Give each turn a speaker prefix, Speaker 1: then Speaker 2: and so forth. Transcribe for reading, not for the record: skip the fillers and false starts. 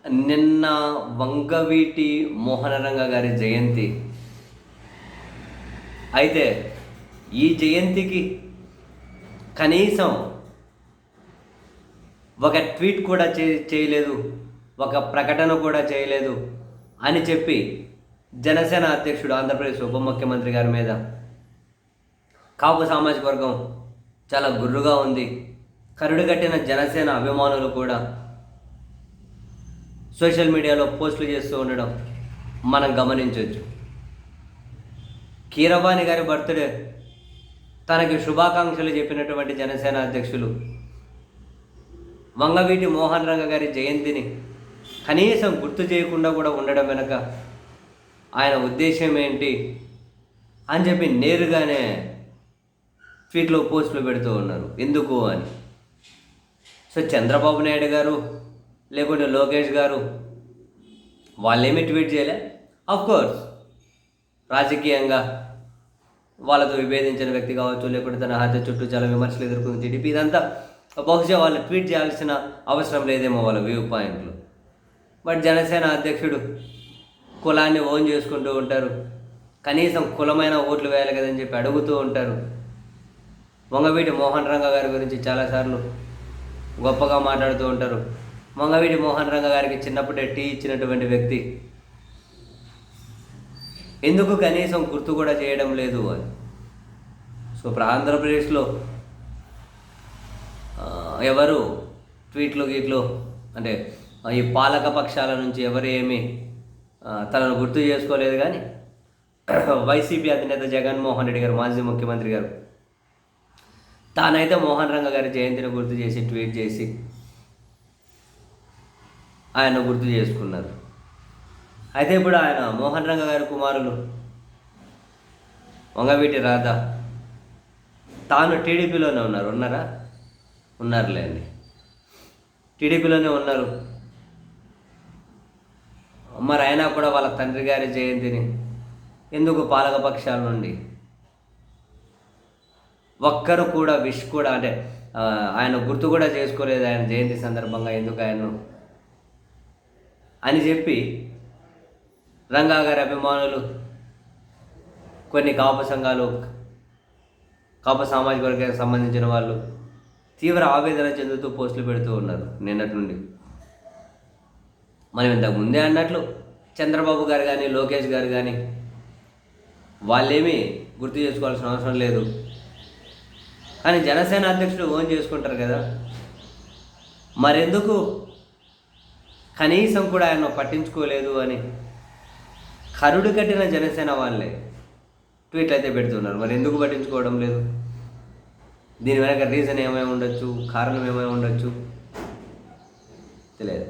Speaker 1: నిన్న వంగవీటి మోహనరంగ గారి జయంతి. అయితే ఈ జయంతికి కనీసం ఒక ట్వీట్ కూడా చేయలేదు, ఒక ప్రకటన కూడా చేయలేదు అని చెప్పి జనసేన అధ్యక్షుడు, ఆంధ్రప్రదేశ్ ఉప ముఖ్యమంత్రి గారి మీద కాపు సామాజిక వర్గం చాలా గుర్రుగా ఉంది. కరుడు కట్టిన జనసేన అభిమానులు కూడా సోషల్ మీడియాలో పోస్టులు చేస్తూ ఉండడం మనం గమనించవచ్చు. కీరవాణి గారి బర్త్డే తనకి శుభాకాంక్షలు చెప్పినటువంటి జనసేన అధ్యక్షులు వంగవీటి మోహన్ రంగ గారి జయంతిని కనీసం గుర్తు చేయకుండా కూడా ఉండడం వెనక ఆయన ఉద్దేశం ఏంటి అని చెప్పి నేరుగానే ట్వీట్లో పోస్టులు పెడుతూ ఉన్నారు. ఎందుకు అని. సో చంద్రబాబు నాయుడు గారు లేకుంటే లోకేష్ గారు వాళ్ళేమీ ట్వీట్ చేయలే. కోర్స్ రాజకీయంగా వాళ్ళతో విభేదించిన వ్యక్తి కావచ్చు, లేకుంటే తన హత్య చుట్టూ చాలా విమర్శలు ఎదుర్కొంది టీడీపీ, ఇదంతా బహుశా వాళ్ళు ట్వీట్ చేయాల్సిన అవసరం లేదేమో వాళ్ళ వ్యూ పాయింట్లు. బట్ జనసేన అధ్యక్షుడు కులాన్ని ఓన్ చేసుకుంటూ ఉంటారు. కనీసం కులమైన ఓట్లు వేయాలి కదని చెప్పి అడుగుతూ ఉంటారు. వంగవీటి మోహన్ రంగ గారి గురించి చాలాసార్లు గొప్పగా మాట్లాడుతూ ఉంటారు. వంగవీటి మోహన్ రంగ గారికి చిన్నప్పుడే టీ ఇచ్చినటువంటి వ్యక్తి ఎందుకు కనీసం గుర్తు కూడా చేయడం లేదు అని. సో ఇప్పుడు ఆంధ్రప్రదేశ్లో ఎవరు ట్వీట్లు గీట్లు అంటే ఈ పాలక పక్షాల నుంచి ఎవరు ఏమీ తనను గుర్తు చేసుకోలేదు. కానీ వైసీపీ అధినేత జగన్మోహన్ రెడ్డి గారు, మాజీ ముఖ్యమంత్రి గారు, తానైతే మోహన్ రంగ గారి జయంతిని గుర్తు చేసి ట్వీట్ చేసి ఆయన గుర్తు చేసుకున్నారు. అయితే ఇప్పుడు ఆయన మోహన్ రంగ గారి కుమారులు వంగవీటి రాధ తాను టీడీపీలోనే ఉన్నారా? ఉన్నారులేండి, టీడీపీలోనే ఉన్నారు. మరి అయినా కూడా వాళ్ళ తండ్రి గారి జయంతిని ఎందుకు పాలకపక్షాల నుండి ఒక్కరు కూడా విష్ కూడా అంటే ఆయన గుర్తు కూడా చేసుకోలేదు ఆయన జయంతి సందర్భంగా, ఎందుకు ఆయన అని చెప్పి రంగా గారి అభిమానులు, కొన్ని కాపు సంఘాలు, కాపు సామాజిక వర్గానికి సంబంధించిన వాళ్ళు తీవ్ర ఆవేదన చెందుతూ పోస్టులు పెడుతూ ఉన్నారు నిన్నటి నుండి. మనం ఇంతకు ముందే అన్నట్లు చంద్రబాబు గారు కానీ లోకేష్ గారు కానీ వాళ్ళేమీ గుర్తు చేసుకోవాల్సిన అవసరం లేదు. కానీ జనసేన అధ్యక్షుడు ఓన్ చేసుకుంటారు కదా, మరెందుకు కనీసం కూడా ఆయన పట్టించుకోలేదు అని కరుడు కట్టిన జనసేన వాళ్ళే ట్వీట్లు అయితే పెడుతున్నారు. మరి ఎందుకు పట్టించుకోవడం లేదు? దీని వెనక రీజన్ ఏమై ఉండొచ్చు, కారణం ఏమై ఉండొచ్చు తెలియదు.